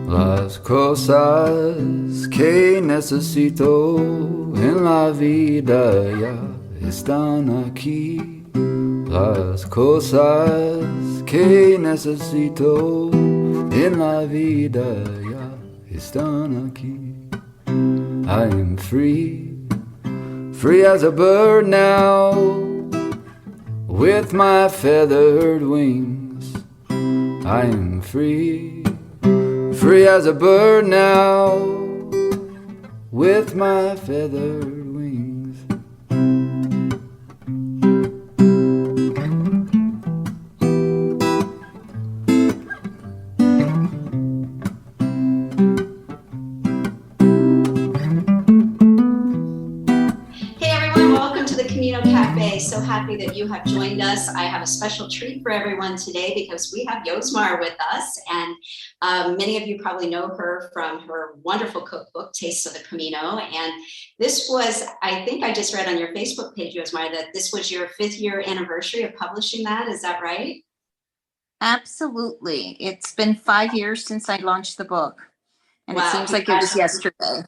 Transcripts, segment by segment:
Las cosas que necesito en la vida ya están aquí. Las cosas que necesito en la vida ya están aquí. I am free, free as a bird now, with my feathered wings. I am free, free as a bird now, with my feathered wings. Camino Cafe. So happy that you have joined us. I have a special treat for everyone today because we have Yosmar with us, and many of you probably know her from her wonderful cookbook, Tastes of the Camino. And this was, I think I just read on your Facebook page, Yosmar, that this was your 5th year anniversary of publishing that. Is that right? Absolutely. It's been 5 years since I launched the book, and wow, it seems like it was yesterday.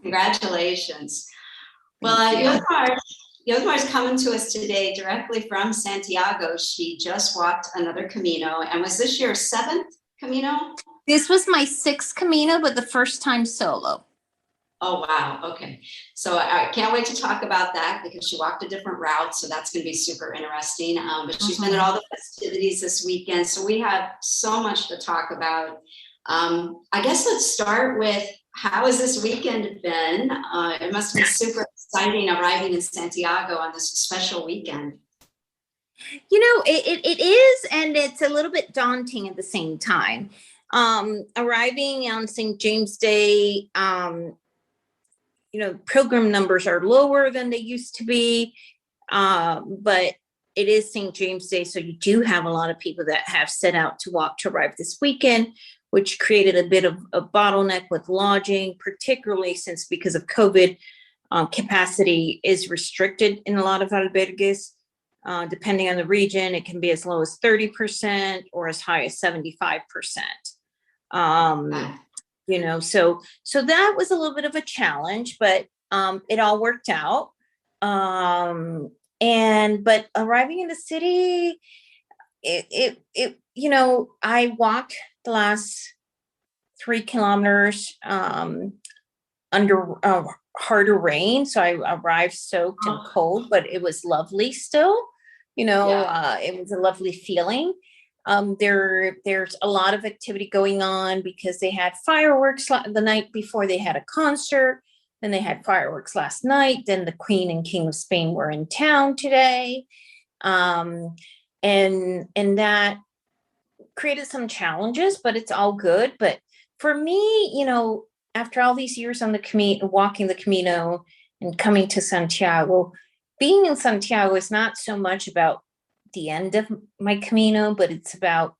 Congratulations. Well, Yosmar is coming to us today directly from Santiago. She just walked another Camino. And was this your 7th Camino? This was my 6th Camino, but the first time solo. Oh, wow. Okay. So I can't wait to talk about that because she walked a different route. So that's going to be super interesting. But she's been at all the festivities this weekend. So we have so much to talk about. I guess let's start with, how has this weekend been? It must have been super exciting arriving in Santiago on this special weekend. You know, it is, and it's a little bit daunting at the same time. Arriving on St. James Day, Pilgrim numbers are lower than they used to be, but it is St. James Day, so you do have a lot of people that have set out to walk to arrive this weekend, which created a bit of a bottleneck with lodging, particularly since because of COVID, capacity is restricted in a lot of albergues. Depending on the region, it can be as low as 30% or as high as 75%. So that was a little bit of a challenge, but it all worked out. But arriving in the city, I walked the last 3 kilometers under harder rain. So I arrived soaked and cold, but it was lovely still. It was a lovely feeling. There's a lot of activity going on because they had fireworks the night before. They had a concert, then they had fireworks last night. Then the Queen and King of Spain were in town today. And that created some challenges, but it's all good. But for me, after all these years on the Camino, walking the Camino and coming to Santiago, being in Santiago is not so much about the end of my Camino, but it's about,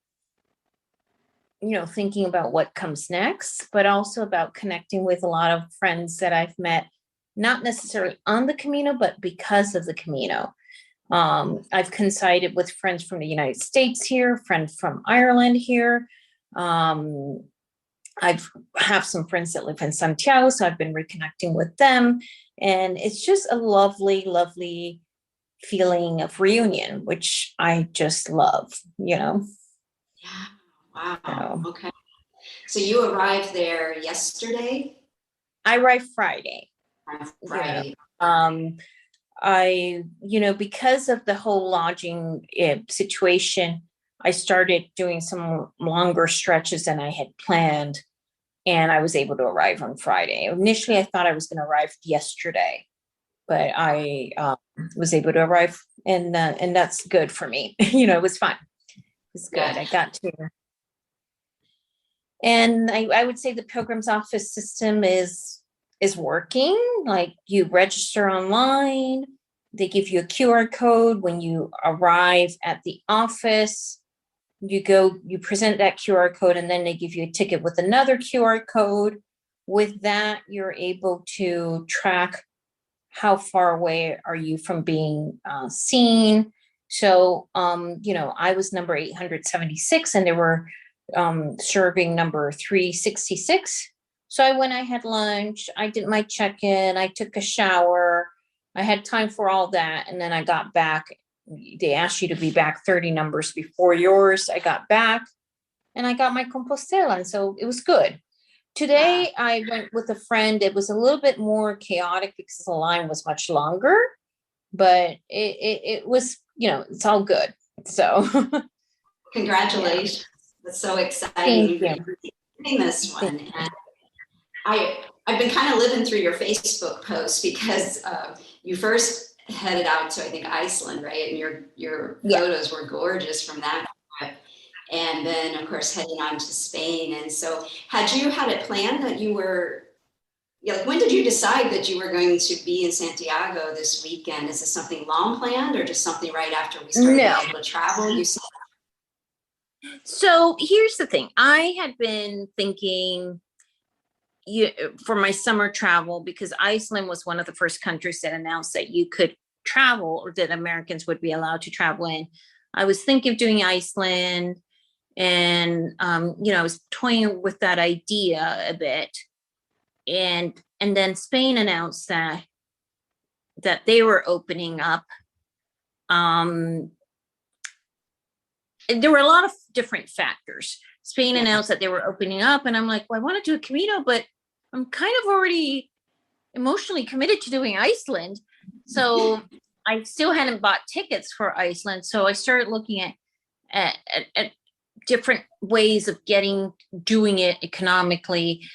thinking about what comes next, but also about connecting with a lot of friends that I've met, not necessarily on the Camino, but because of the Camino. I've coincided with friends from the United States here, friends from Ireland here. I have some friends that live in Santiago, so I've been reconnecting with them. And it's just a lovely, lovely feeling of reunion, which I just love, Yeah. Wow. Okay. So you arrived there yesterday? I arrived Friday. Friday. Because of the whole lodging situation, I started doing some longer stretches than I had planned, and I was able to arrive on Friday. Initially, I thought I was going to arrive yesterday, but I was able to arrive, and that's good for me. It was fun. It was good. Yeah. I got to. And I would say the Pilgrim's office system is working. Like, you register online, they give you a QR code when you arrive at the office. You present that QR code, and then they give you a ticket with another QR code. With that, you're able to track how far away are you from being seen. So, I was number 876 and they were serving number 366. So I had lunch, I did my check-in, I took a shower, I had time for all that. And then I got back. They asked you to be back 30 numbers before yours. I got back and I got my Compostela. And so it was good. Today I went with a friend. It was a little bit more chaotic because the line was much longer, but it was, it's all good. So congratulations. That's so Thank exciting. you. Doing this one. And I've been kind of living through your Facebook posts because you first headed out to, I think, Iceland, right? And your photos were gorgeous from that trip. And then, of course, heading on to Spain. And so had you had it planned that you were, when did you decide that you were going to be in Santiago this weekend? Is this something long planned or just something right after we started being able to travel? You said. So here's the thing. I had been thinking for my summer travel, because Iceland was one of the first countries that announced that you could travel or that Americans would be allowed to travel in. I was thinking of doing Iceland and, I was toying with that idea a bit. And then Spain announced that they were opening up. There were a lot of different factors. Spain announced that they were opening up, and I'm like, well, I want to do a Camino, but I'm kind of already emotionally committed to doing Iceland. So I still hadn't bought tickets for Iceland. So I started looking at different ways of doing it economically.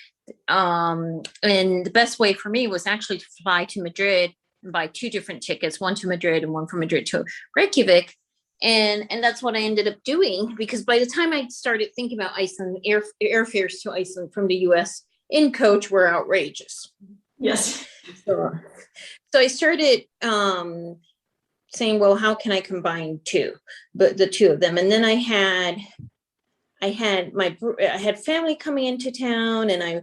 And the best way for me was actually to fly to Madrid and buy 2 different tickets, one to Madrid and one from Madrid to Reykjavik. And that's what I ended up doing, because by the time I started thinking about Iceland, airfares to Iceland from the US in coach were outrageous. Yes. So I started saying, well, how can I combine the two of them? And then I had family coming into town, and I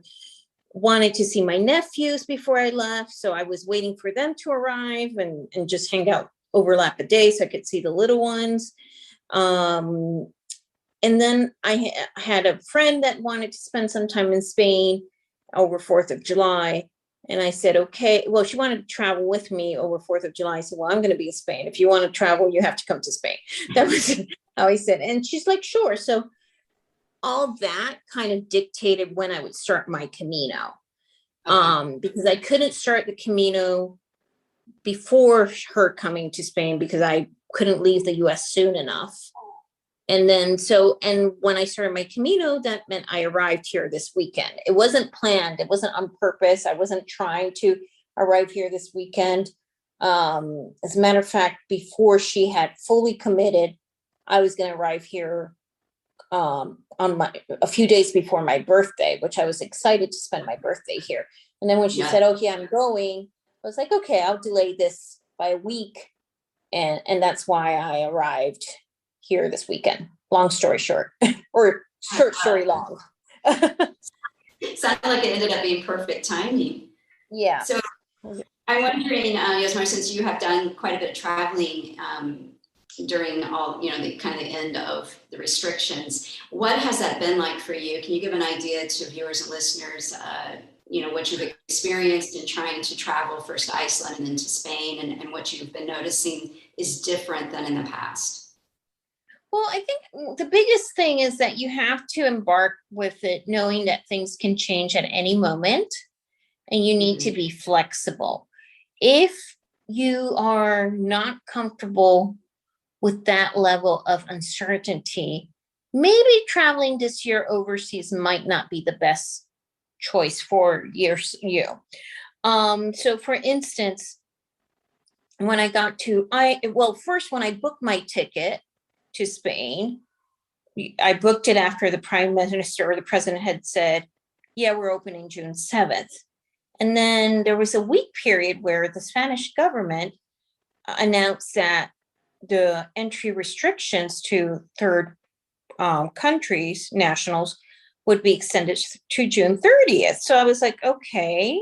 wanted to see my nephews before I left. So I was waiting for them to arrive and just hang out, overlap a day so I could see the little ones. And then I had a friend that wanted to spend some time in Spain over 4th of July. And I said, okay, well, she wanted to travel with me over 4th of July. I said, well, I'm going to be in Spain. If you want to travel, you have to come to Spain. That was how I said. And she's like, sure. So all that kind of dictated when I would start my Camino. Because I couldn't start the Camino before her coming to Spain because I couldn't leave the US soon enough. And then, and when I started my Camino, that meant I arrived here this weekend. It wasn't planned. It wasn't on purpose. I wasn't trying to arrive here this weekend. As a matter of fact, before she had fully committed, I was going to arrive here a few days before my birthday, which I was excited to spend my birthday here. And then when she said, okay, I'm going, I was like, okay, I'll delay this by a week. And that's why I arrived here this weekend. Long story short, or short story long. It sounded like it ended up being perfect timing. Yeah. So I'm wondering, Yosmar, since you have done quite a bit of traveling during all, the kind of the end of the restrictions, what has that been like for you? Can you give an idea to viewers and listeners, what you've experienced in trying to travel first to Iceland and then to Spain, and what you've been noticing is different than in the past? Well, I think the biggest thing is that you have to embark with it, knowing that things can change at any moment, and you need to be flexible. If you are not comfortable with that level of uncertainty, maybe traveling this year overseas might not be the best choice for you. So for instance, when I got first, when I booked my ticket to Spain, I booked it after the prime minister or the president had said, yeah, we're opening June 7th. And then there was a week period where the Spanish government announced that the entry restrictions to third countries, nationals, would be extended to June 30th. So I was like, okay,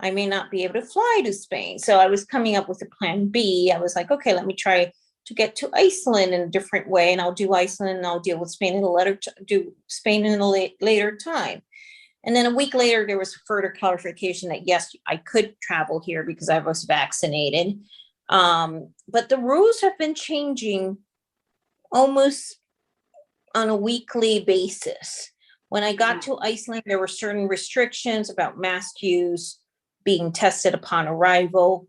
I may not be able to fly to Spain. So I was coming up with a plan B. I was like, okay, let me try to get to Iceland in a different way. And I'll do Iceland and I'll deal with Spain in do Spain in a later time. And then a week later, there was further clarification that yes, I could travel here because I was vaccinated. But the rules have been changing almost on a weekly basis. When I got to Iceland, there were certain restrictions about mask use, being tested upon arrival.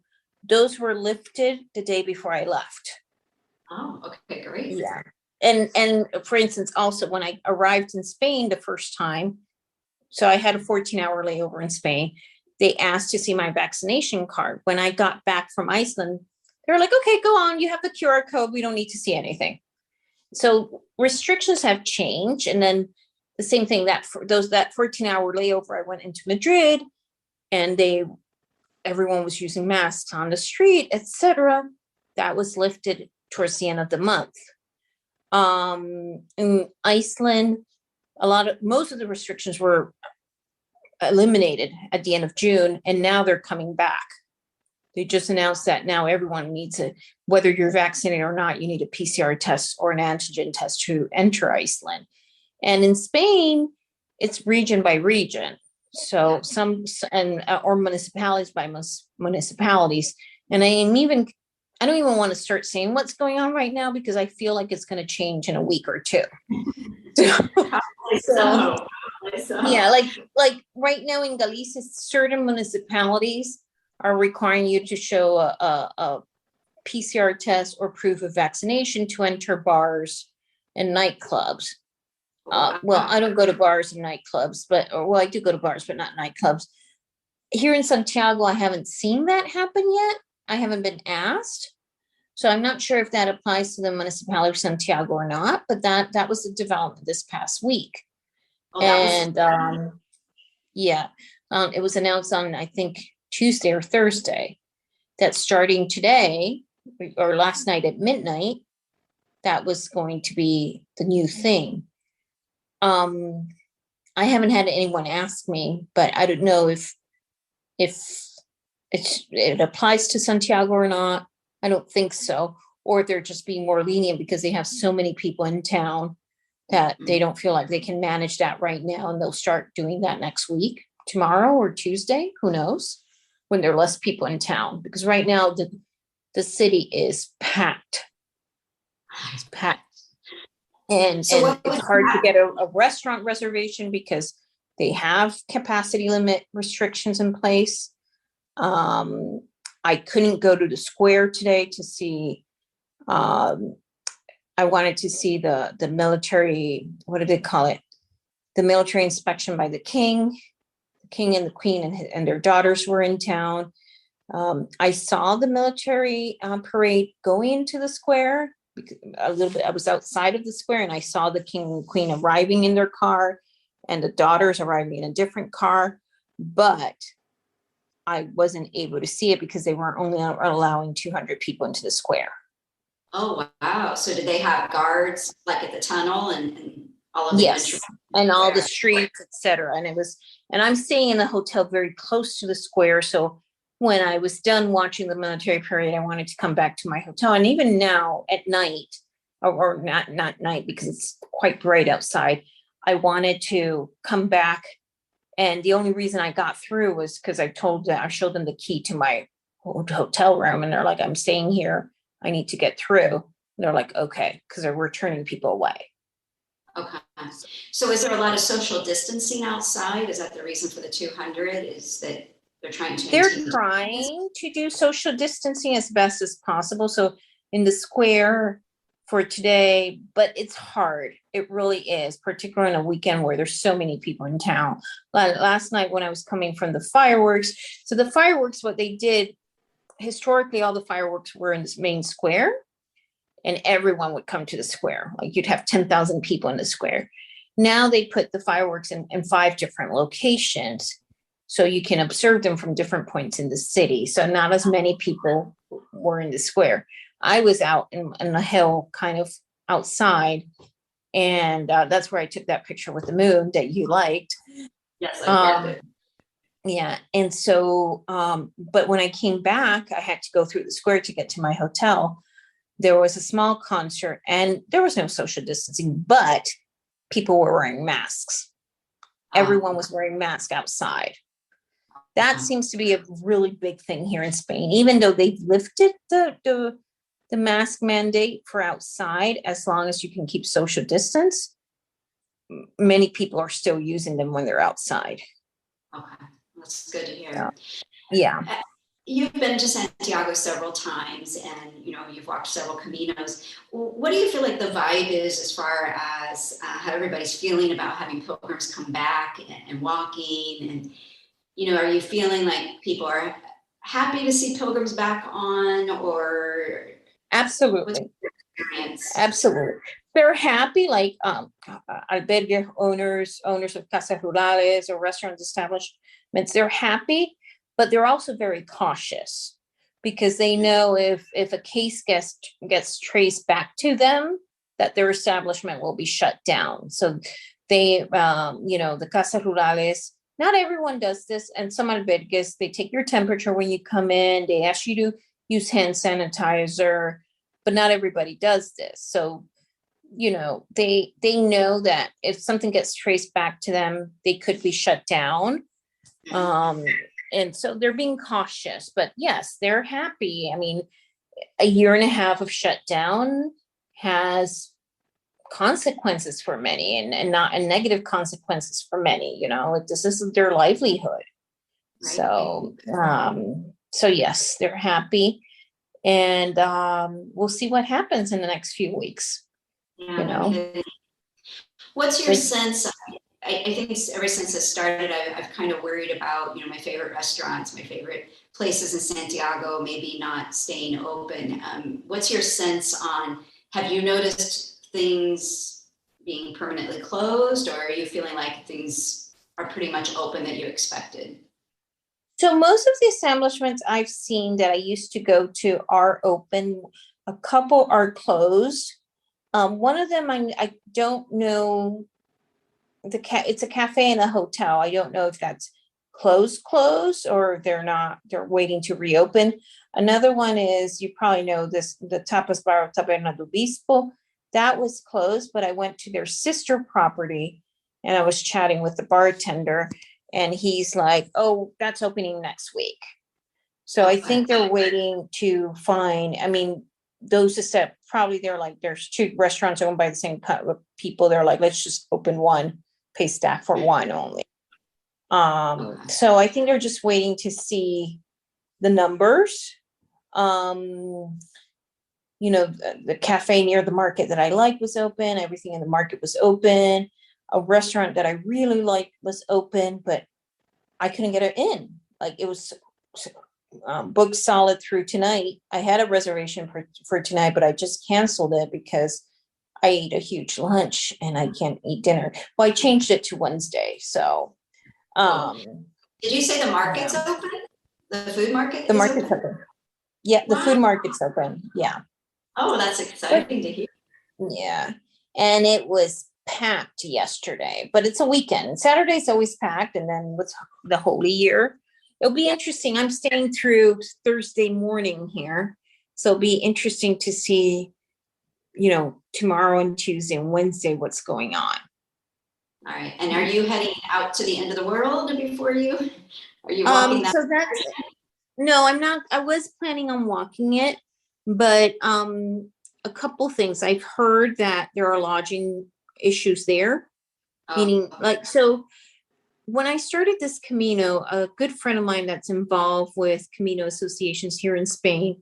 Those were lifted the day before I left. Oh, okay, great. Yeah. And for instance, also when I arrived in Spain the first time, so I had a 14-hour layover in Spain, they asked to see my vaccination card. When I got back from Iceland, they were like, okay, go on, you have the QR code, we don't need to see anything. So restrictions have changed. And then the same thing that for that 14-hour layover, I went into Madrid and everyone was using masks on the street, etc. That was lifted towards the end of the month. In Iceland, most of the restrictions were eliminated at the end of June, and now they're coming back. They just announced that now everyone needs whether you're vaccinated or not, you need a PCR test or an antigen test to enter Iceland. And in Spain, it's region by region. So or municipalities by municipalities. And I don't even want to start saying what's going on right now because I feel like it's going to change in a week or two. So yeah, like right now in Galicia, certain municipalities are requiring you to show a PCR test or proof of vaccination to enter bars and nightclubs. Well, I don't go to bars and nightclubs, I do go to bars, but not nightclubs. Here in Santiago, I haven't seen that happen yet. I haven't been asked. So I'm not sure if that applies to the municipality of Santiago or not, but that was a development this past week. It was announced on, I think, Tuesday or Thursday that starting today or last night at midnight, that was going to be the new thing. I haven't had anyone ask me, but I don't know if it applies to Santiago or not. I don't think so. Or they're just being more lenient because they have so many people in town that they don't feel like they can manage that right now. And they'll start doing that next week, tomorrow or Tuesday, who knows, when there are less people in town. Because right now the city is packed. It's packed. And it's hard to get a restaurant reservation because they have capacity limit restrictions in place. I couldn't go to the square today to see, I wanted to see the military, what do they call it? The military inspection by the king. The king and the queen and their daughters were in town. I saw the military parade going into the square a little bit. I was outside of the square and I saw the king and queen arriving in their car and the daughters arriving in a different car, but I wasn't able to see it because they weren't only allowing 200 people into the square. Oh, wow. So did they have guards like at the tunnel and all of the yes, and all the streets, etc. And I'm staying in a hotel very close to the square. So when I was done watching the military parade, I wanted to come back to my hotel. And even now at night, or not night because it's quite bright outside, I wanted to come back. And the only reason I got through was because I showed them the key to my hotel room. And they're like, I'm staying here. I need to get through. And they're like, okay, because they're turning people away. Okay. So is there a lot of social distancing outside? Is that the reason for the 200? Is that they're trying to do social distancing as best as possible. So in the square for today, but it's hard. It really is, particularly on a weekend where there's so many people in town. Last night when I was coming from the fireworks, so the fireworks, what they did, historically, all the fireworks were in this main square and everyone would come to the square. Like you'd have 10,000 people in the square. Now they put the fireworks in 5 different locations so you can observe them from different points in the city. So not as many people were in the square. I was out in the hill, kind of outside, and that's where I took that picture with the moon that you liked. Yes, I did. Yeah, and so, but when I came back, I had to go through the square to get to my hotel. there was a small concert and there was no social distancing, but people were wearing masks. Everyone was wearing masks outside. That seems to be a really big thing here in Spain, even though they've lifted the mask mandate for outside, as long as you can keep social distance. Many people are still using them when they're outside. Okay, that's good to hear. Yeah. You've been to Santiago several times and, you've walked several Caminos. What do you feel like the vibe is as far as how everybody's feeling about having pilgrims come back and walking? And, are you feeling like people are happy to see pilgrims back on, or? Absolutely. Experience? Absolutely. They're happy, like albergue owners of Casa Rurales or restaurant establishments, they're happy. But they're also very cautious because they know if a case gets traced back to them, that their establishment will be shut down. So they, the Casa Rurales, not everyone does this. And some albergues, they take your temperature when you come in. They ask you to use hand sanitizer, but not everybody does this. So, they know that if something gets traced back to them, they could be shut down. And so they're being cautious, but yes, they're happy. I mean, a year and a half of shutdown has consequences for many and negative consequences for many, this is their livelihood. Right. So yes, they're happy. And we'll see what happens in the next few weeks. Yeah. What's your sense of, I think ever since it started, I've kind of worried about, my favorite restaurants, my favorite places in Santiago, maybe not staying open. What's your sense on, have you noticed things being permanently closed, or are you feeling like things are pretty much open that you expected? So most of the establishments I've seen that I used to go to are open. A couple are closed. One of them, I don't know. It's a cafe and a hotel. I don't know if that's closed or they're waiting to reopen. Another one is, you probably know this, the Tapas Bar Taberna do Bispo, that was closed, but I went to their sister property and I was chatting with the bartender and he's like, oh, that's opening next week. So I think they're waiting to find, those that probably there's two restaurants owned by the same people. They're like, let's just open one, pay staff for one only. So I think they're just waiting to see the numbers. The cafe near the market that I liked was open. Everything in the market was open. A restaurant that I really liked was open, but I couldn't get it in. Like, it was booked solid through tonight. I had a reservation for tonight, but I just canceled it because I ate a huge lunch and I can't eat dinner. Well, I changed it to Wednesday. So, did you say the market's open? The food market? The market's open. Yeah, the food market's open. Yeah. Oh, that's exciting to hear. Yeah. And it was packed yesterday, but it's a weekend. Saturday's always packed. And then with the Holy Year, it'll be interesting. I'm staying through Thursday morning here. So it'll be interesting to see, tomorrow and Tuesday and Wednesday, what's going on. All right. And are you heading out to the end of the world before you? Are you walking that? So that's, no, I'm not. I was planning on walking it, but a couple things. I've heard that there are lodging issues there. Meaning, so when I started this Camino, a good friend of mine that's involved with Camino associations here in Spain,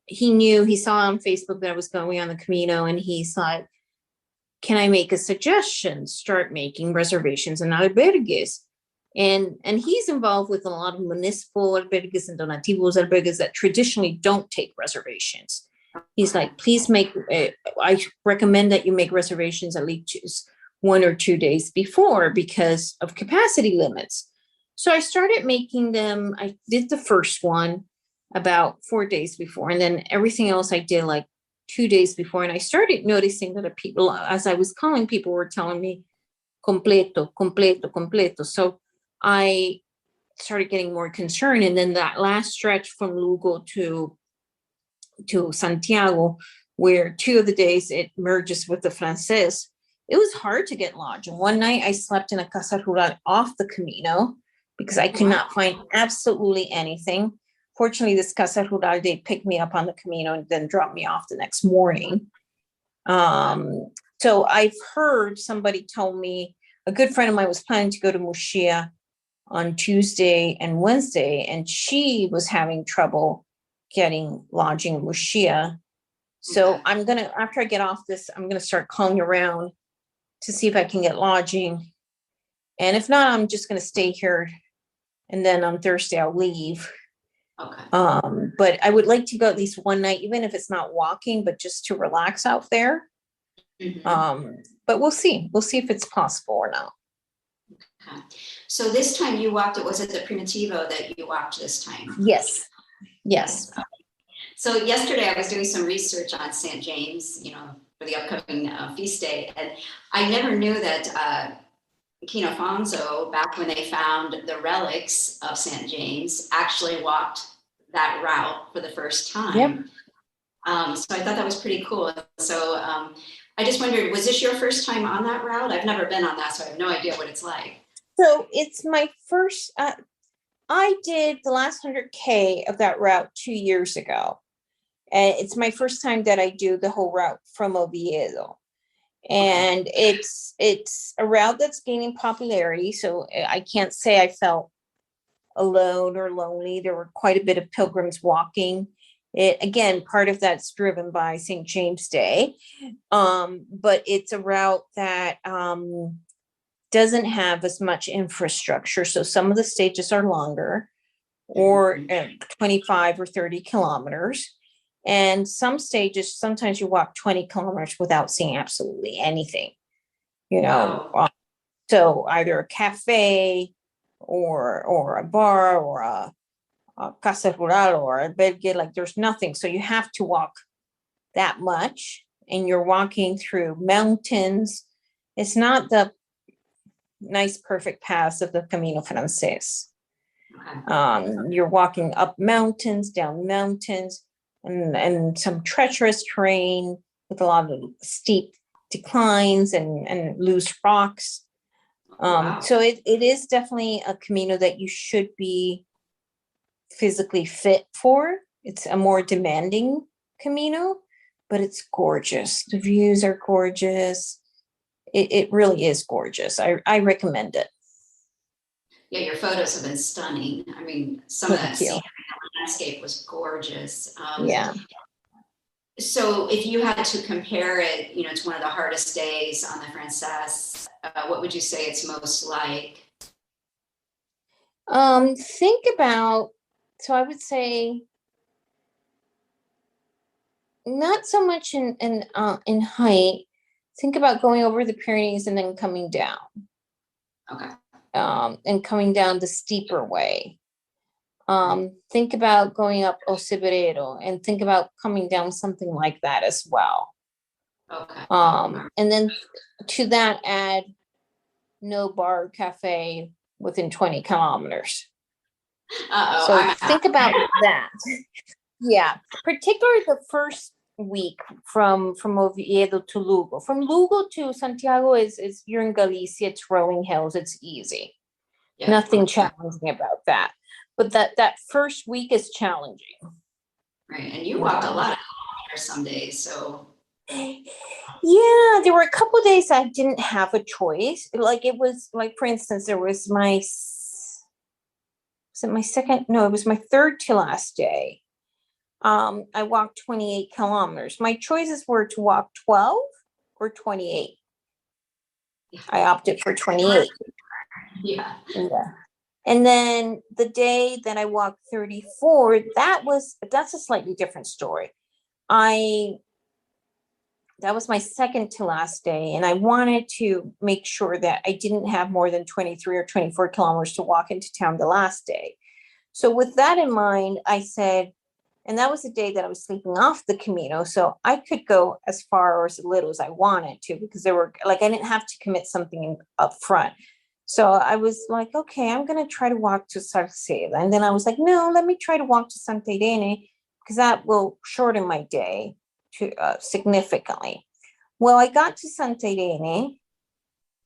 he saw on Facebook that I was going on the Camino, and he's like, can I make a suggestion? Start making reservations in albergues. And he's involved with a lot of municipal albergues and donativos albergues that traditionally don't take reservations. He's like, please I recommend that you make reservations at least 1 or 2 days before because of capacity limits. So I started making them. I did the first one about 4 days before, and then everything else I did like 2 days before. And I started noticing that the people, as I was calling, people were telling me completo, completo, completo. So I started getting more concerned. And then that last stretch from Lugo to Santiago where 2 of the days it merges with the Frances. It was hard to get lodge. And one night I slept in a casa rural off the Camino because I could not find absolutely anything. Fortunately, this casa rural, they picked me up on the Camino and then dropped me off the next morning. So I've heard, somebody told me, a good friend of mine was planning to go to Muxia on Tuesday and Wednesday, and she was having trouble getting lodging in Muxia. So I'm gonna, after I get off this, I'm gonna start calling around to see if I can get lodging. And if not, I'm just gonna stay here. And then on Thursday I'll leave. Okay. But I would like to go at least one night, even if it's not walking, but just to relax out there. But we'll see. We'll see if it's possible or not. Okay. So this time you walked it, was it the Primitivo that you walked this time? Yes. Yes. So yesterday I was doing some research on St. James, for the upcoming feast day. And I never knew that King Alfonso, back when they found the relics of St. James, actually walked that route for the first time. Yep. So I thought that was pretty cool. So I just wondered, was this your first time on that route? I've never been on that, so I have no idea what it's like. So it's my first, I did the last 100K of that route 2 years ago. And it's my first time that I do the whole route from Oviedo. And it's a route that's gaining popularity. So I can't say I felt alone or lonely. There were quite a bit of pilgrims walking. It, again, part of that's driven by St. James Day. But it's a route that doesn't have as much infrastructure. So some of the stages are longer, or 25 or 30 kilometers. And some stages, sometimes you walk 20 kilometers without seeing absolutely anything, Wow. So either a cafe or a bar or a casa rural or a albergue, like there's nothing. So you have to walk that much, and you're walking through mountains. It's not the nice, perfect paths of the Camino Frances. Okay. You're walking up mountains, down mountains, and some treacherous terrain with a lot of steep declines and loose rocks. Wow. So it is definitely a Camino that you should be physically fit for. It's a more demanding Camino, but it's gorgeous. The views are gorgeous. It really is gorgeous. I recommend it. Yeah, your photos have been stunning. I mean, some of that Thank you. scenery, the landscape was gorgeous. Yeah. So if you had to compare it, to one of the hardest days on the Frances, what would you say it's most like? Think about, so I would say not so much in height. Think about going over the Pyrenees and then coming down. Okay. And coming down the steeper way. Think about going up Ocibrero, and think about coming down something like that as well. Okay. And then to that add no bar or cafe within 20 kilometers. So think about that. Yeah, particularly the first week from Oviedo to Lugo. From Lugo to Santiago is you're in Galicia, it's rolling hills, it's easy. Yeah. Nothing challenging about that. But that first week is challenging. Right. And you walked a lot of kilometers some days, so. Yeah, there were a couple of days I didn't have a choice. Like it was like, for instance, there was my third to last day. I walked 28 kilometers. My choices were to walk 12 or 28. I opted for 28. Yeah. And then the day that I walked 34, that's a slightly different story. That was my second to last day, and I wanted to make sure that I didn't have more than 23 or 24 kilometers to walk into town the last day. So with that in mind, I said, and that was the day that I was sleeping off the Camino, so I could go as far or as little as I wanted to, because there were, like, I didn't have to commit something up front. So I was like, okay, I'm going to try to walk to Sarceda. And then I was like, no, let me try to walk to Santa Irene, because that will shorten my day. significantly. Well, I got to Santiago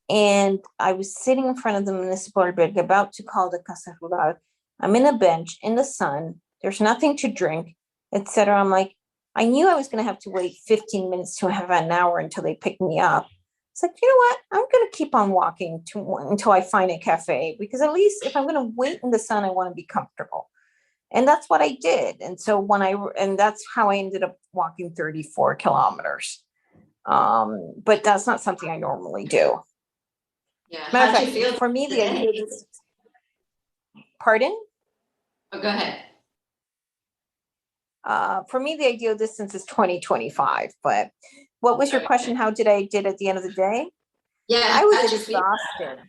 and I was sitting in front of the municipal albergue about to call the Casa Rural. I'm in a bench in the sun. There's nothing to drink, etc. I'm like, I knew I was going to have to wait 15 minutes to have an hour until they pick me up. It's like, you know what? I'm going to keep on walking until I find a cafe, because at least if I'm going to wait in the sun, I want to be comfortable. And that's what I did. And so and that's how I ended up walking 34 kilometers. But that's not something I normally do. Yeah. Matter of How'd fact, you feel for me, the today? idea is, pardon? Oh, go ahead. For me, the ideal distance is 20-25. But what was your question? How did I did at the end of the day? Yeah. I was how'd you feel? exhausted.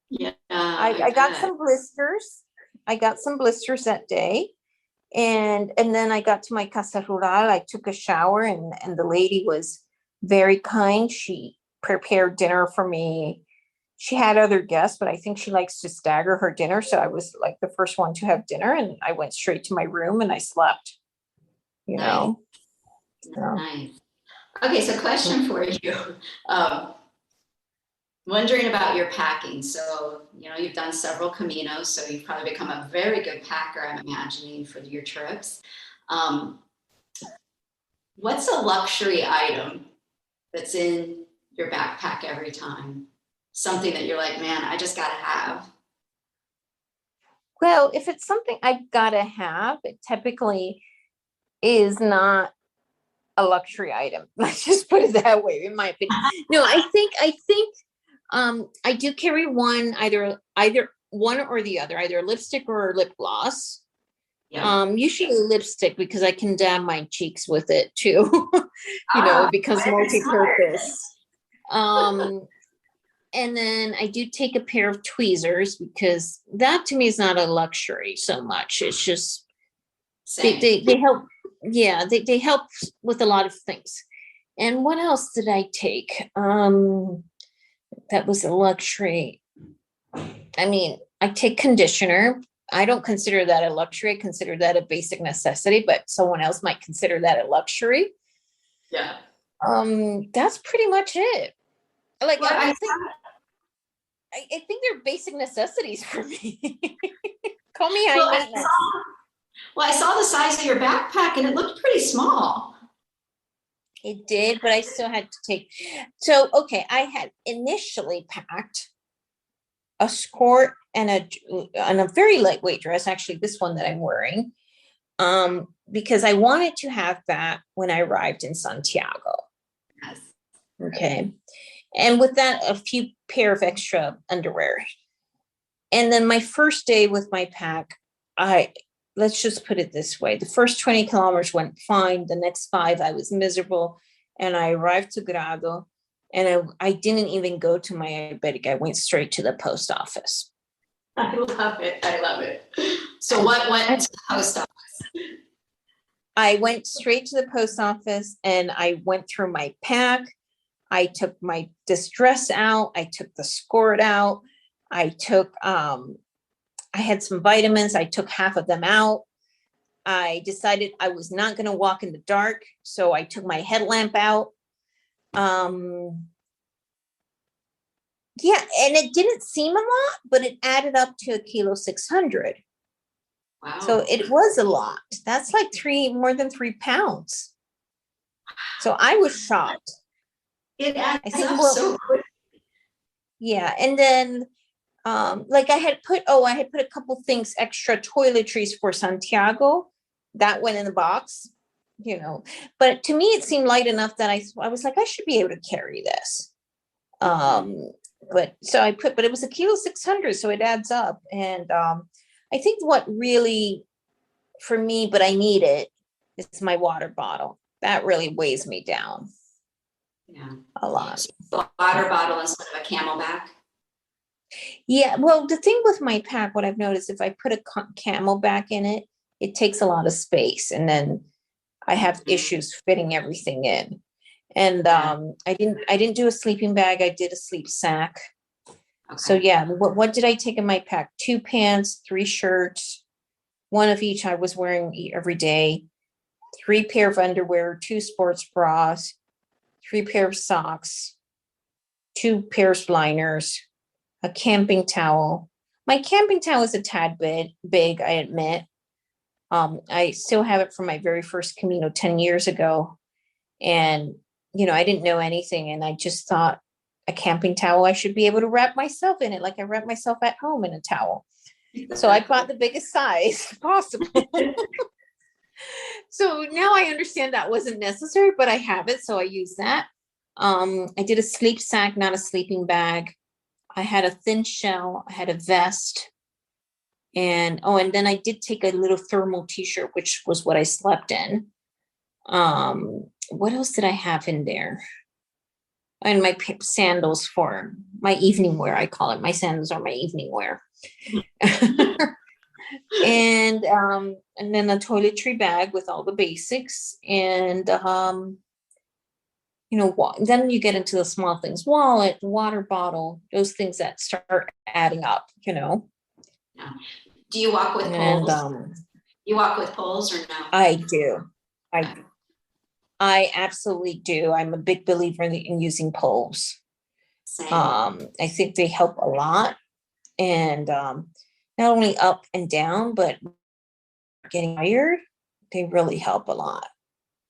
Yeah. I got some blisters. I got some blisters that day. And then I got to my Casa Rural. I took a shower, and the lady was very kind. She prepared dinner for me. She had other guests, but I think she likes to stagger her dinner. So I was like the first one to have dinner, and I went straight to my room and I slept, Nice. So. Nice. Okay, so question for you. Wondering about your packing. So, you've done several Caminos, so you've probably become a very good packer, I'm imagining, for your trips. What's a luxury item that's in your backpack every time? Something that you're like, man, I just gotta have. Well, if it's something I've got to have, it typically is not a luxury item. Let's just put it that way, in my opinion. No, I think I do carry one, either one or the other, either a lipstick or a lip gloss. Yeah. Usually lipstick, because I can dab my cheeks with it too. It becomes multi-purpose. And then I do take a pair of tweezers, because that to me is not a luxury so much. It's just they help. Yeah, they help with a lot of things. And what else did I take? That was a luxury. I mean, I take conditioner. I don't consider that a luxury. I consider that a basic necessity, but someone else might consider that a luxury. Yeah. That's pretty much it. Like, Well, I think they're basic necessities for me. Call me high maintenance. I saw the size of your backpack and it looked pretty small. It did, but I still had to take. So, okay, I had initially packed a skirt and a very lightweight dress, actually this one that I'm wearing, because I wanted to have that when I arrived in Santiago. Yes. Okay. And with that, a few pair of extra underwear. And then my first day with my pack, let's just put it this way. The first 20 kilometers went fine. The next 5, I was miserable. And I arrived to Grado, and I didn't even go to my albergue. I went straight to the post office. I love it. I love it. So what went to the post office? I went straight to the post office, and I went through my pack. I took my distress out. I took the skirt out. I had some vitamins. I took half of them out. I decided I was not going to walk in the dark, so I took my headlamp out. Yeah, and it didn't seem a lot, but it added up to 1.6 kg. Wow. So it was a lot. That's like more than 3 pounds. So I was shocked. It adds up so quick. Yeah, and then like I had put a couple things, extra toiletries for Santiago. That went in the box, but to me it seemed light enough that I was like, I should be able to carry this. But it was 1.6 kg, so it adds up. And I think what really for me, but I need it, is my water bottle. That really weighs me down. Yeah. A lot. So water bottle instead of a Camelback. Yeah, well, the thing with my pack, what I've noticed, if I put a Camelback in it, it takes a lot of space, and then I have issues fitting everything in. And I didn't do a sleeping bag. I did a sleep sack. Okay. So yeah, what did I take in my pack? 2 pants, 3 shirts, one of each I was wearing every day. 3 pair of underwear, 2 sports bras, 3 pair of socks, 2 pairs of liners, a camping towel. My camping towel is a tad bit big, I admit. I still have it from my very first Camino 10 years ago. And, I didn't know anything. And I just thought a camping towel, I should be able to wrap myself in it like I wrap myself at home in a towel. So I bought the biggest size possible. So now I understand that wasn't necessary, but I have it. So I use that. I did a sleep sack, not a sleeping bag. I had a thin shell. I had a vest. And then I did take a little thermal t-shirt, which was what I slept in. What else did I have in there? And my sandals for my evening wear. I call it. My sandals are my evening wear. And then a toiletry bag with all the basics. And, then you get into the small things, wallet, water bottle, those things that start adding up, Yeah. Do you walk with poles? You walk with poles or no? I do. I absolutely do. I'm a big believer in using poles. Same. I think they help a lot. And not only up and down, but getting tired, they really help a lot.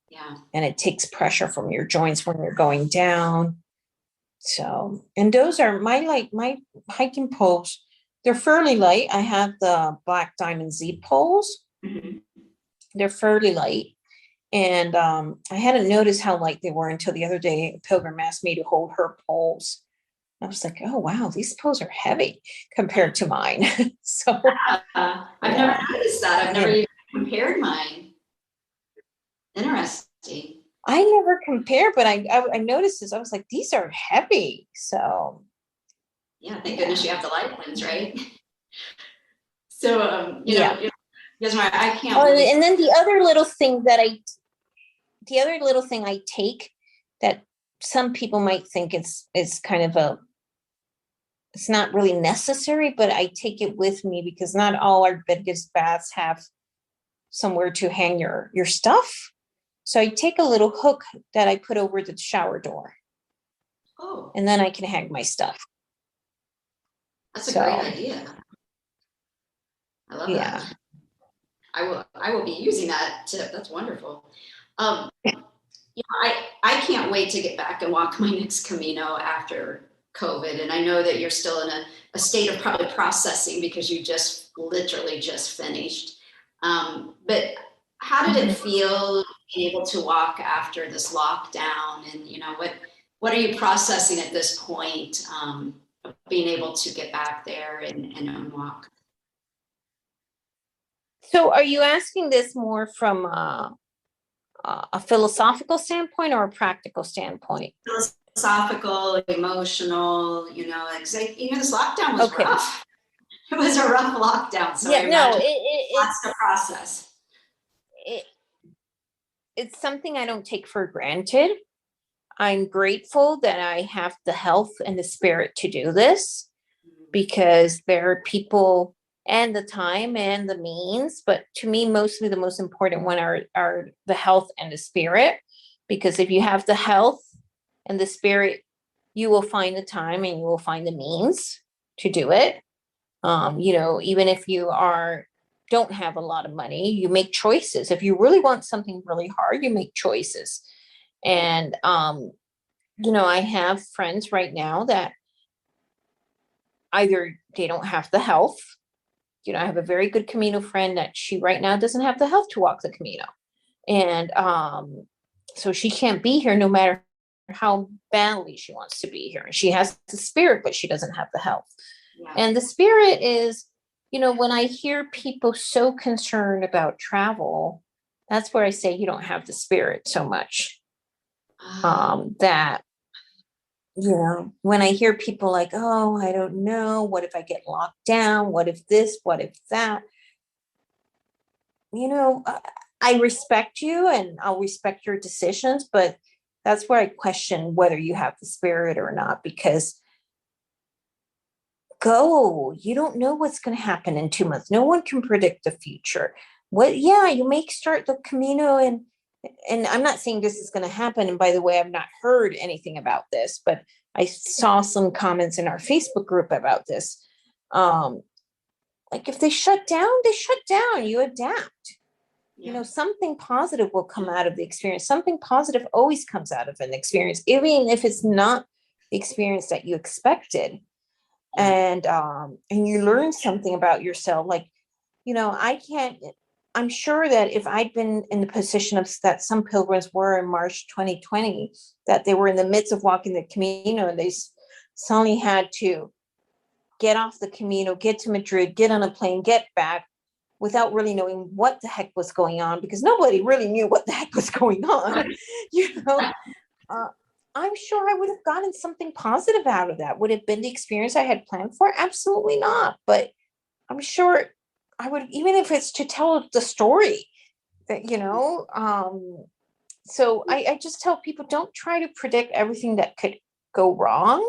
Yeah. And it takes pressure from your joints when you're going down. So, and those are my hiking poles. They're fairly light. I have the Black Diamond Z poles. Mm-hmm. They're fairly light. And I hadn't noticed how light they were until the other day. Pilgrim asked me to hold her poles. I was like, oh, wow, these poles are heavy compared to mine. So I've never noticed that. I've never even compared mine. Interesting. I never compare, but I noticed this. I was like, these are heavy. So yeah, thank goodness you have the light ones, right? So Yosmar, I can't. And then the other little thing I take that some people might think is kind of it's not really necessary, but I take it with me because not all our biggest baths have somewhere to hang your stuff. So I take a little hook that I put over the shower door. Oh. And then I can hang my stuff. That's a great idea. I love that. I will be using that tip. That's wonderful. I can't wait to get back and walk my next Camino after COVID. And I know that you're still in a state of probably processing because you literally just finished. But how did it feel being able to walk after this lockdown? And, what are you processing at this point, of being able to get back there and walk? So are you asking this more from a philosophical standpoint or a practical standpoint? Philosophical, emotional, this lockdown was rough. It was a rough lockdown. So it's lots to process. It's something I don't take for granted. I'm grateful that I have the health and the spirit to do this because there are people and the time and the means, but to me, mostly the most important one are the health and the spirit, because if you have the health and the spirit, you will find the time and you will find the means to do it. Even if you don't have a lot of money, you make choices. If you really want something really hard, you make choices. And, I have friends right now that either they don't have the health. I have a very good Camino friend that she right now doesn't have the health to walk the Camino. And so she can't be here no matter how badly she wants to be here. And she has the spirit, but she doesn't have the health. Yeah. And the spirit is, when I hear people so concerned about travel, that's where I say you don't have the spirit so much. That, when I hear people like, oh, I don't know, what if I get locked down? What if this? What if that? I respect you and I'll respect your decisions, but that's where I question whether you have the spirit or not, because you don't know what's going to happen in 2 months. No one can predict the future. you may start the Camino, and I'm not saying this is going to happen. And by the way, I've not heard anything about this, but I saw some comments in our Facebook group about this. Like if they shut down, you adapt. Something positive will come out of the experience. Something positive always comes out of an experience, even if it's not the experience that you expected. And you learn something about yourself. Like, I'm sure that if I'd been in the position of that some pilgrims were in March 2020, that they were in the midst of walking the Camino and they suddenly had to get off the Camino, get to Madrid, get on a plane, get back without really knowing what the heck was going on, because nobody really knew what the heck was going on. I'm sure I would have gotten something positive out of that. Would it have been the experience I had planned for? Absolutely not. But I'm sure I would, even if it's to tell the story that, so I just tell people, don't try to predict everything that could go wrong,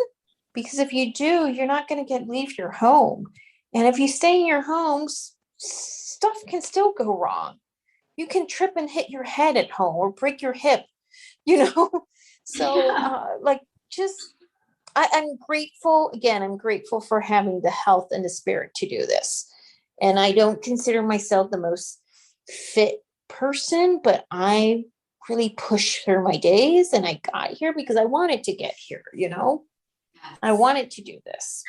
because if you do, you're not going to leave your home. And if you stay in your homes, stuff can still go wrong. You can trip and hit your head at home or break your hip, So I'm grateful. Again, I'm grateful for having the health and the spirit to do this. And I don't consider myself the most fit person, but I really pushed through my days and I got here because I wanted to get here, I wanted to do this.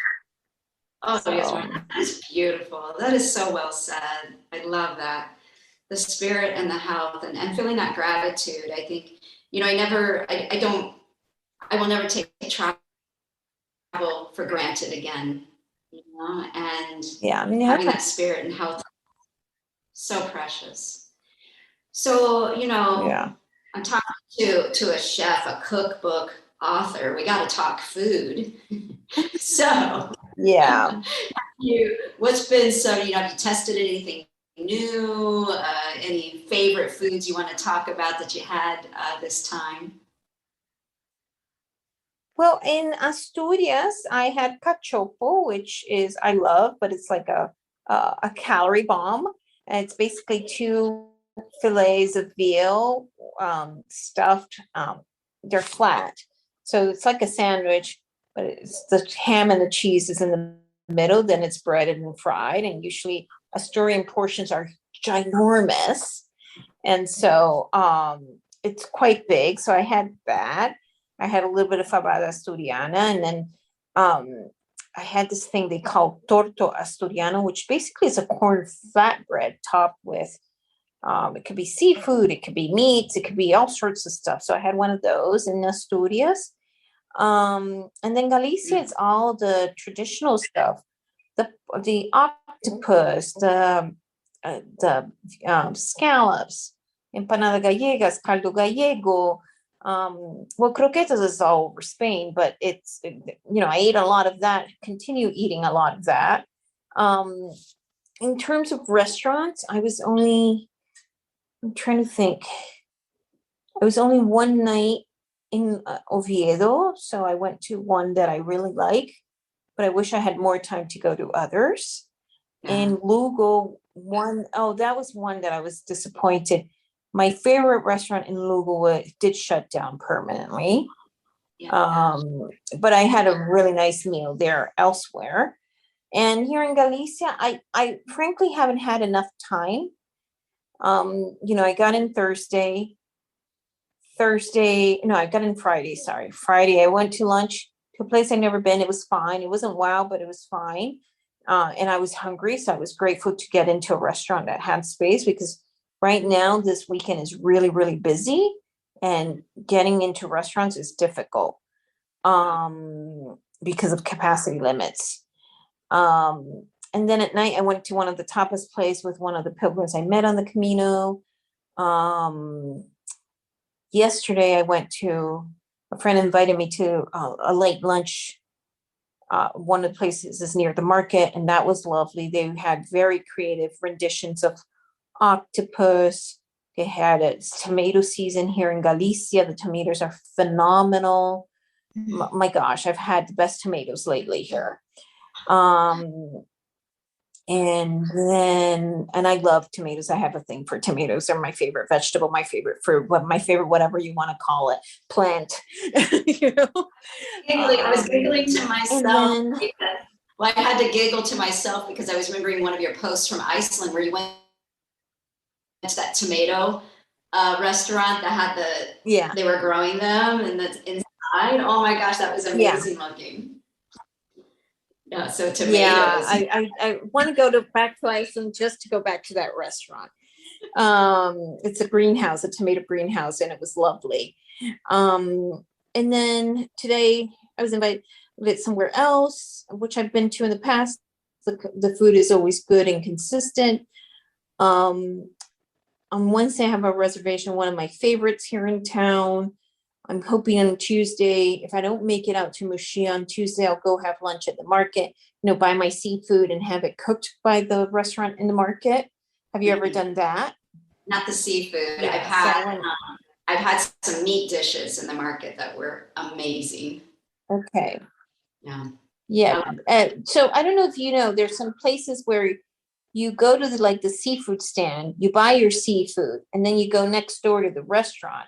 Oh, yes, that is beautiful. That is so well said. I love that. The spirit and the health and feeling that gratitude. I think, I will never take travel for granted again, and having that spirit and health, so precious. So, I'm talking to a chef, a cookbook author. We got to talk food. So, what's been have you tested anything new? Any favorite foods you want to talk about that you had this time? Well, in Asturias, I had cachopo, which is I love, but it's like a calorie bomb, and it's basically 2 fillets of veal stuffed. They're flat, so it's like a sandwich, but it's the ham and the cheese is in the middle. Then it's breaded and fried, and usually Asturian portions are ginormous, and so it's quite big. So I had that. I had a little bit of fabada asturiana, and then I had this thing they call torto asturiano, which basically is a corn flatbread topped with, it could be seafood, it could be meats, it could be all sorts of stuff. So I had one of those in Asturias. And then Galicia, it's all the traditional stuff, the octopus, the scallops, empanada gallegas, caldo gallego. Well, croquetas is all over Spain, but it's, I ate a lot of that, continue eating a lot of that. In terms of restaurants, I'm trying to think. I was only one night in Oviedo, so I went to one that I really like, but I wish I had more time to go to others. In Lugo, that was one that I was disappointed. My favorite restaurant in Lugo did shut down permanently. But I had a really nice meal there elsewhere. And here in Galicia, I frankly haven't had enough time. I got in I got in Friday. Friday, I went to lunch to a place I'd never been. It was fine. It wasn't wow, but it was fine. And I was hungry, so I was grateful to get into a restaurant that had space, because right now, this weekend is really, really busy, and getting into restaurants is difficult because of capacity limits. And then at night, I went to one of the tapas place with one of the pilgrims I met on the Camino. Yesterday, a friend invited me to a late lunch. One of the places is near the market, and that was lovely. They had very creative renditions of octopus. They had it's tomato season here in Galicia. The tomatoes are phenomenal. My gosh, I've had the best tomatoes lately here. And And then, and I love tomatoes. I have a thing for tomatoes. They're my favorite vegetable, my favorite fruit, my favorite, whatever you want to call it, plant. You know? I was giggling to And myself. then, Well, I had to giggle to myself because I was remembering one of your posts from Iceland where you went to that tomato restaurant that had yeah, they were growing them and that's inside. Oh my gosh, that was amazing looking. Yeah, so tomatoes. yeah, I want to go back to Iceland just to go back to that restaurant. It's a greenhouse, a tomato greenhouse, and it was lovely. And then today I was invited somewhere else, which I've been to in the past. The food is always good and consistent. On Wednesday, I have a reservation, one of my favorites here in town. I'm hoping on Tuesday, if I don't make it out to Mushi on Tuesday, I'll go have lunch at the market, buy my seafood and have it cooked by the restaurant in the market. Have you ever done that? Not the seafood. Yeah, I've had some meat dishes in the market that were amazing. Okay. Yeah. Yeah. So I don't know if you know, there's some places where you go to the seafood stand, you buy your seafood, and then you go next door to the restaurant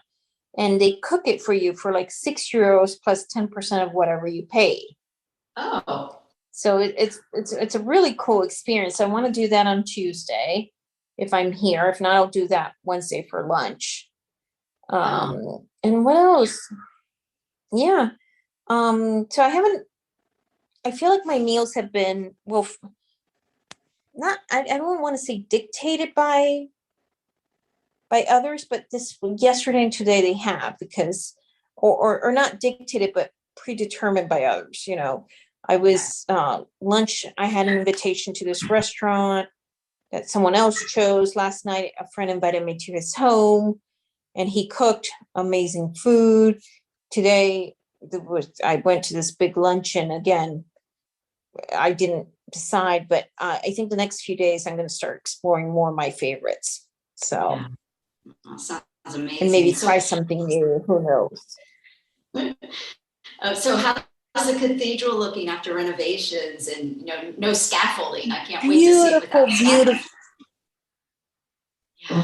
and they cook it for you for like €6 plus 10% of whatever you paid. Oh. So it's a really cool experience. I want to do that on Tuesday if I'm here. If not, I'll do that Wednesday for lunch. And what else? Yeah. So I feel like my meals have been, well, I don't want to say dictated by others, but yesterday and today they have, because, or not dictated, but predetermined by others. I was, lunch, I had an invitation to this restaurant that someone else chose. Last night, a friend invited me to his home and he cooked amazing food. Today, I went to this big luncheon. Again, I didn't decide, but I think the next few days I'm going to start exploring more of my favorites. So, sounds amazing. And maybe try something new. Who knows? So how's the cathedral looking after renovations and no scaffolding? I can't wait to see it without scaffolding.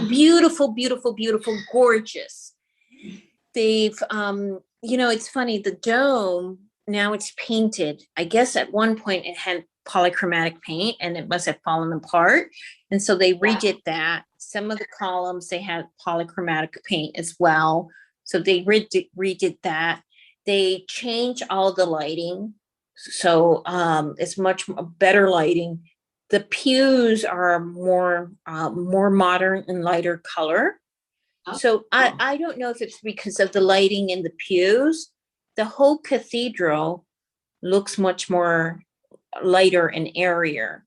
Beautiful, gorgeous. They've, it's funny, the dome, now it's painted. I guess at one point it had polychromatic paint and it must have fallen apart. And so they redid that. Some of the columns, they had polychromatic paint as well. So they redid that. They changed all the lighting. So it's much better lighting. The pews are more modern and lighter color. So I don't know if it's because of the lighting in the pews. The whole cathedral looks much more lighter and airier.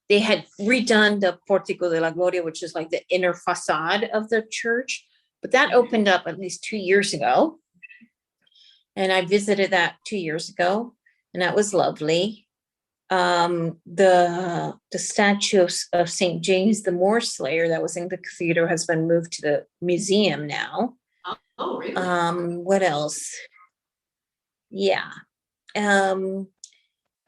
They had redone the Portico de la Gloria, which is like the inner facade of the church, but that opened up at least 2 years ago. And I visited that 2 years ago, and that was lovely. The statue of St. James the Moor Slayer that was in the cathedral has been moved to the museum now. Oh, really? What else? Yeah.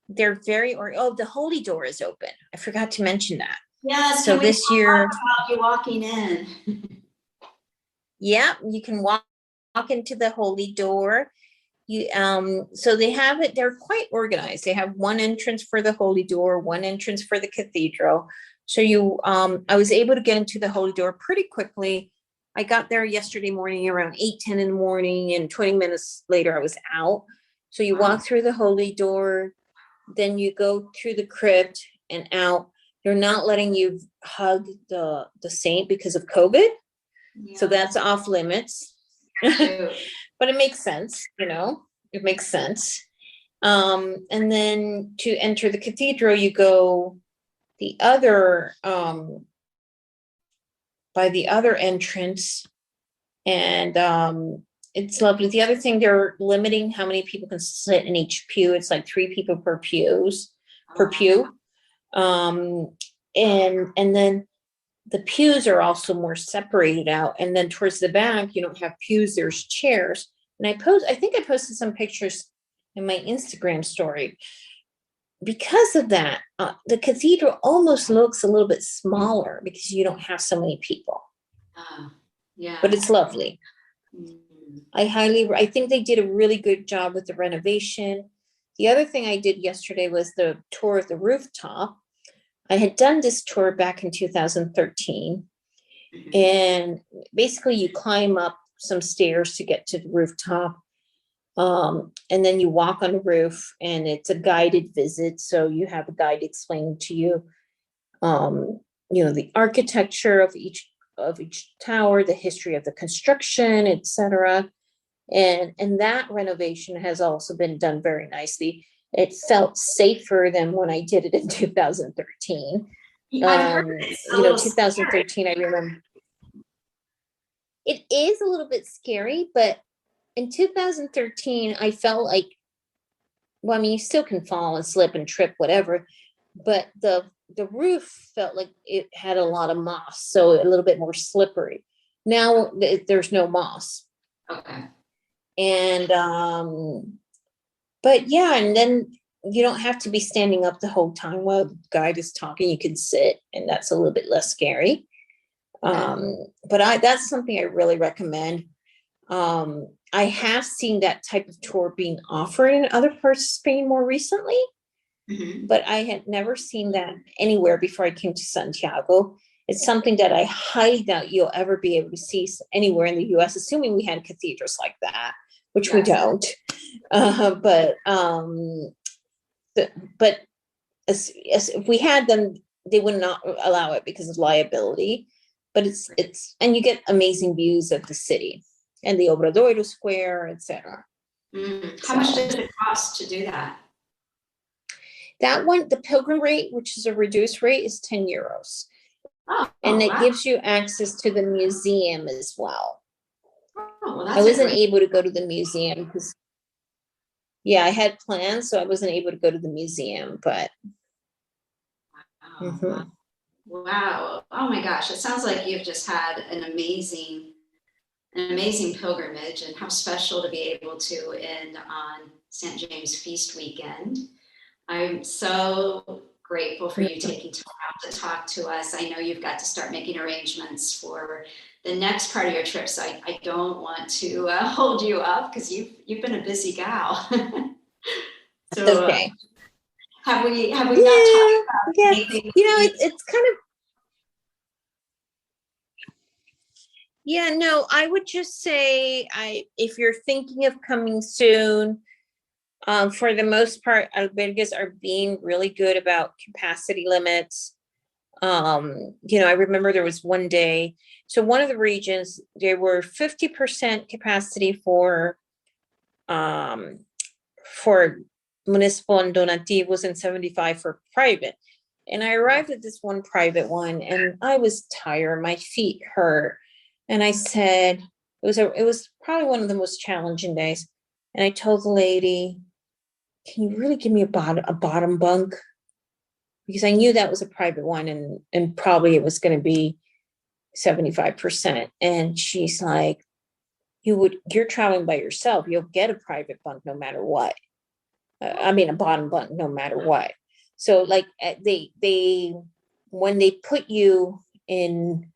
They're the Holy Door is open. I forgot to mention that. Yes. So this year, about you walking in. Yeah, you can walk into the Holy Door. So they have it, they're quite organized. They have one entrance for the Holy Door, one entrance for the cathedral. So I was able to get into the Holy Door pretty quickly. I got there yesterday morning around 8:10 in the morning, and 20 minutes later I was out. So you walk through the Holy Door, then you go through the crypt and out. They're not letting you hug the saint because of COVID. Yeah. So that's off limits. But it makes sense, it makes sense. And then to enter the cathedral, you go the other, by the other entrance, and it's lovely. The other thing, they're limiting how many people can sit in each pew. It's like 3 people per pew. And then the pews are also more separated out. And then towards the back, you don't have pews, there's chairs. And I think I posted some pictures in my Instagram story. because of that, the cathedral almost looks a little bit smaller because you don't have so many people. Yeah. But it's lovely. I think they did a really good job with the renovation. The other thing I did yesterday was the tour of the rooftop. I had done this tour back in 2013. And basically you climb up some stairs to get to the rooftop. And then you walk on the roof, and it's a guided visit. So you have a guide explaining to you, the architecture of each tower, the history of the construction, etc. And that renovation has also been done very nicely. It felt safer than when I did it in 2013. I've heard it's a little 2013, scary. I remember. It is a little bit scary, but in 2013, I felt like, well, I mean, you still can fall and slip and trip, whatever, but the roof felt like it had a lot of moss, so a little bit more slippery. Now there's no moss. Okay. And, but yeah, and then you don't have to be standing up the whole time while the guide is talking. You can sit, and that's a little bit less scary. But that's something I really recommend. I have seen that type of tour being offered in other parts of Spain more recently, but I had never seen that anywhere before I came to Santiago. It's something that I highly doubt you'll ever be able to see anywhere in the US, assuming we had cathedrals like that, which we don't. But as if we had them, they would not allow it because of liability. But it's and you get amazing views of the city and the Obradoiro Square, etc. How much does it cost to do that? That one, the Pilgrim rate, which is a reduced rate, is 10 euros. And it gives you access to the museum as well. Well, I wasn't able to go to the museum because, I had plans, so I wasn't able to go to the museum, but. Wow. Oh my gosh. It sounds like you've just had an amazing pilgrimage, and how special to be able to end on St. James Feast weekend. I'm so grateful for you taking time out to talk to us. I know you've got to start making arrangements for the next part of your trip, so I don't want to hold you up because you've been a busy gal. So okay. Have we not talked about anything? It's kind of. No, I would just say if you're thinking of coming soon, for the most part, albergues are being really good about capacity limits. I remember there was one day, so one of the regions, there were 50% capacity for municipal and donativos and 75 for private. And I arrived at this one private one, and I was tired. My feet hurt. And I said, it was probably one of the most challenging days. And I told the lady, can you really give me a bottom bunk? Because I knew that was a private one, and probably it was going to be 75%. And she's like, you're traveling by yourself. You'll get a private bunk no matter what. A bottom bunk no matter what. So like they when they put you in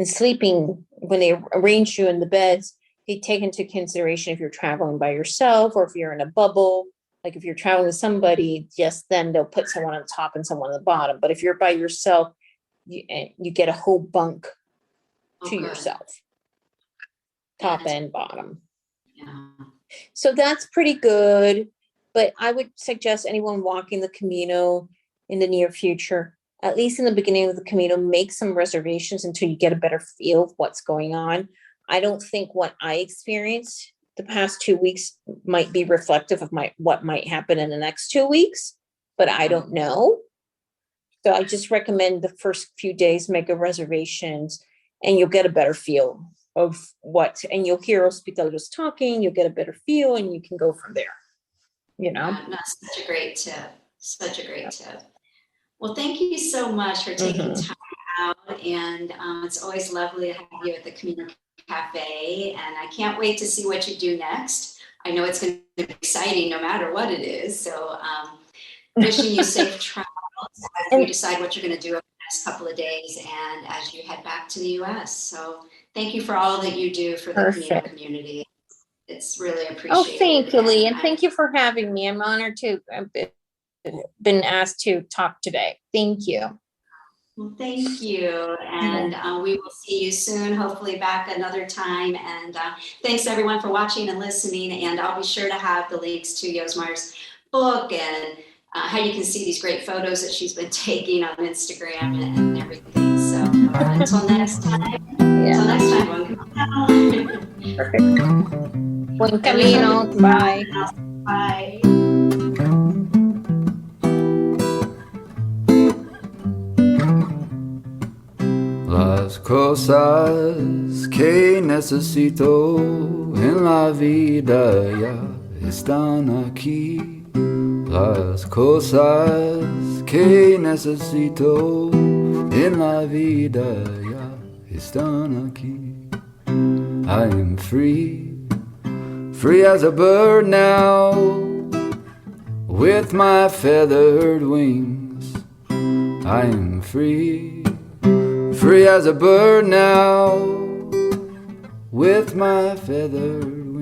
sleeping, when they arrange you in the beds, they take into consideration if you're traveling by yourself or if you're in a bubble. Like if you're traveling with somebody, then they'll put someone on top and someone on the bottom. But if you're by yourself, you get a whole bunk to yourself, top and bottom. Yeah. So that's pretty good. But I would suggest anyone walking the Camino in the near future, at least in the beginning of the Camino, make some reservations until you get a better feel of what's going on. I don't think what I experienced the past 2 weeks might be reflective of what might happen in the next 2 weeks, but I don't know. So I just recommend the first few days, make a reservations, and you'll get a better feel of and you'll hear hospitaleros talking, you'll get a better feel, and you can go from there. Such a great tip. Well, thank you so much for taking time out, and it's always lovely to have you at the Camino Cafe, and I can't wait to see what you do next. I know it's going to be exciting no matter what it is, so wishing you safe travels as you decide what you're going to do over the next couple of days and as you head back to the US. So thank you for all that you do for the Camino community. It's really appreciated. Oh, thank you, Leigh, and thank you for having me. I'm honored to have been asked to talk today. Thank you. Well, thank you. And we will see you soon, hopefully back another time. And thanks everyone for watching and listening. And I'll be sure to have the links to Yosmar's book and how you can see these great photos that she's been taking on Instagram and everything. So until next time, Perfect. Buen camino. Bye. Bye. Las cosas que necesito en la vida ya están aquí. Las cosas que necesito en la vida ya están aquí. I am free, free as a bird now, with my feathered wings. I am free, free as a bird now, with my feathered wings.